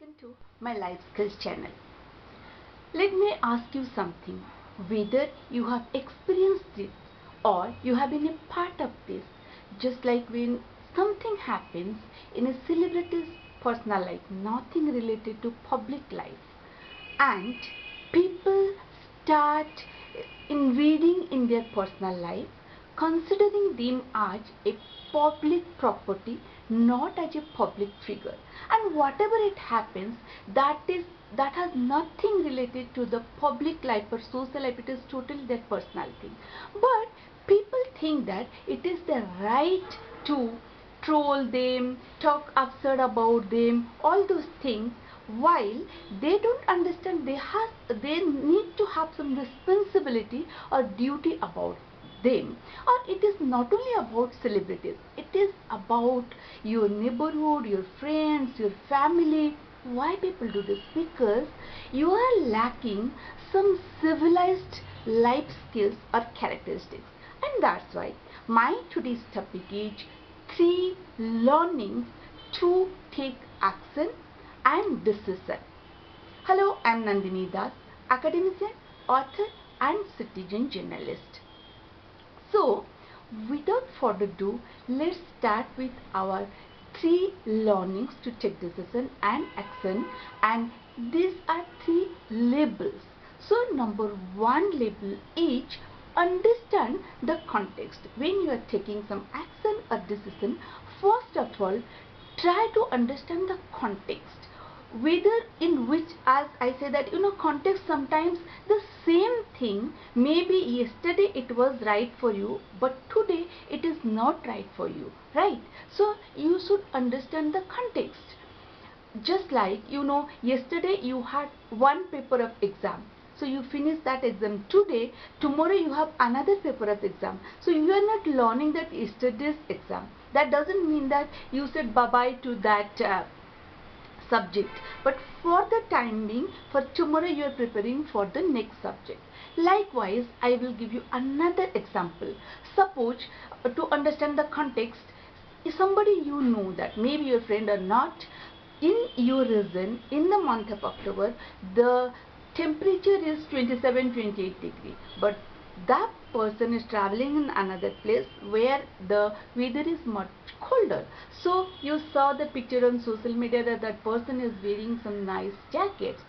welcome to my life skills channel. Let me ask you something, whether you have experienced this or you have been a part of this, just like when something happens in a celebrity's personal life, nothing related to public life, and people start invading in their personal life, considering them as a public property, not as a public figure, and whatever it happens, that has nothing related to the public life or social life. It is totally their personal thing, but people think that it is their right to troll them, talk absurd about them, all those things, while they don't understand they need to have some responsibility or duty about them. Or it is not only about celebrities, it is about your neighborhood, your friends, your family. Why people do this? Because you are lacking some civilized life skills or characteristics, and that's why my today's topic is 3 learnings to take action and decision. Hello, I am Nandini Das, academician, author and citizen journalist. So, without further ado, let's start with our 3 learnings to take decision and action, and these are 3 labels. So, number 1 label is understand the context. When you are taking some action or decision, first of all, try to understand the context, whether in which, as I say that context, sometimes the same thing, maybe yesterday it was right for you, but today it is not right for you, right? So you should understand the context. Just like yesterday you had one paper of exam, so you finish that exam today, tomorrow you have another paper of exam, so you are not learning that yesterday's exam. That doesn't mean that you said bye bye to that subject, but for the time being, for tomorrow you are preparing for the next subject. Likewise, I will give you another example. Suppose, to understand the context, if somebody that maybe your friend or not, in your region in the month of October the temperature is 27-28 degrees, but that person is traveling in another place where the weather is much colder. So you saw the picture on social media that that person is wearing some nice jackets.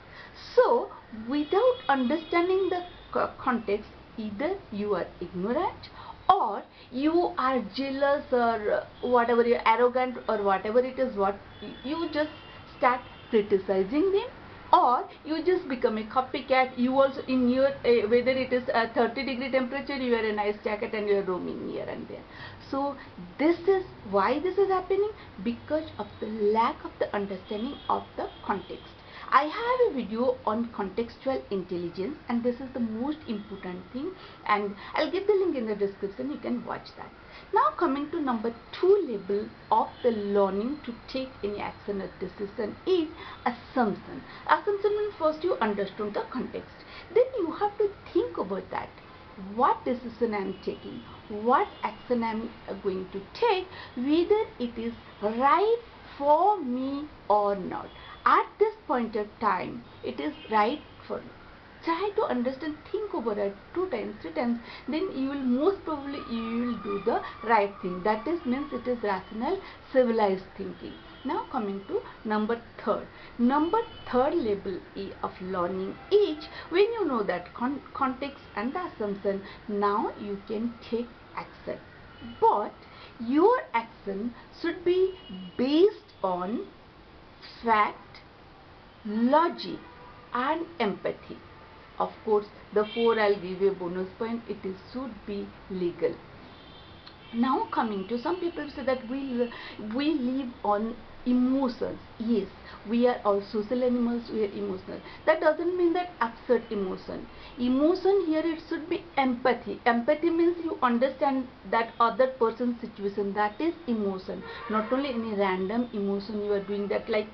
So without understanding the context, either you are ignorant or you are jealous or whatever, you arrogant or whatever it is, what you just start criticizing them, or you just become a copycat. You also in your whether it is a 30-degree temperature, you wear a nice jacket and you are roaming here and there. So this is why this is happening, because of the lack of the understanding of the context. I have a video on contextual intelligence, and this is the most important thing, and I'll give the link in the description, you can watch that. Now coming to number 2 label of the learning to take any action or decision is assumption. Assumption means first you understood the context, then you have to think about that. What decision I am taking, what action I am going to take, whether it is right for me or not. At this point of time, it is right for me. Try to understand, think over it 2 times, 3 times, then you will most probably you will do the right thing. That is means it is rational, civilized thinking. Now coming to number 3rd. Number 3rd label of learning is when you know that context and the assumption, now you can take action. But your action should be based on fact, logic and empathy. Of course, the 4 I'll give you a bonus point. It is should be legal. Now coming to, some people say that we live on emotions. Yes, we are all social animals, we are emotional. That doesn't mean that absurd emotion. Emotion here, it should be empathy. Empathy means you understand that other person's situation. That is emotion, not only any random emotion you are doing that. Like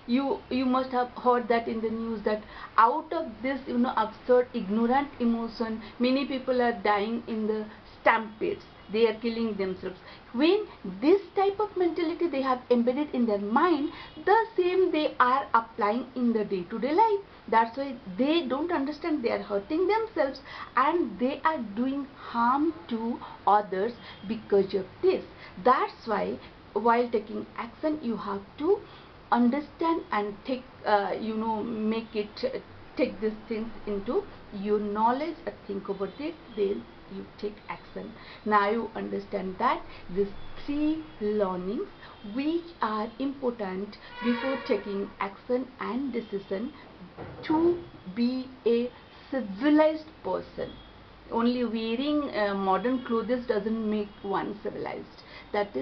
you must have heard that in the news that out of this absurd ignorant emotion, many people are dying in the stampedes, they are killing themselves. When this type of mentality they have embedded in their mind, the same they are applying in the day-to-day life. That's why they don't understand, they are hurting themselves and they are doing harm to others because of this. That's why while taking action you have to understand and take make it take these things into your knowledge and think about it, then you take action. Now you understand that these three learnings which are important before taking action and decision to be a civilized person. Only wearing modern clothes doesn't make one civilized. That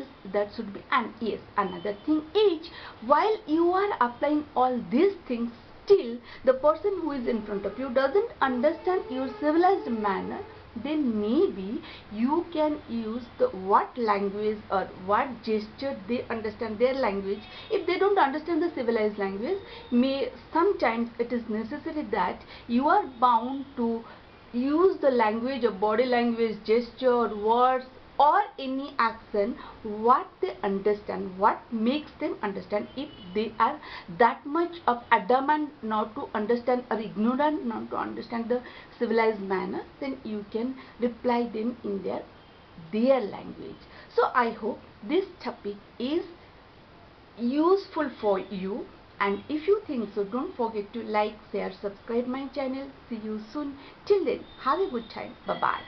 should be. And yes, another thing is, while you are applying all these things, still the person who is in front of you doesn't understand your civilized manner, then maybe you can use the what language or what gesture they understand their language. If they don't understand the civilized language, may sometimes it is necessary that you are bound to use the language of body language, gesture, words or any action what they understand, what makes them understand. If they are that much of adamant not to understand or ignorant not to understand the civilized manner, then you can reply them in their language. So I hope this topic is useful for you, and if you think so, don't forget to like, share, subscribe my channel. See you soon. Till then, have a good time. Bye bye.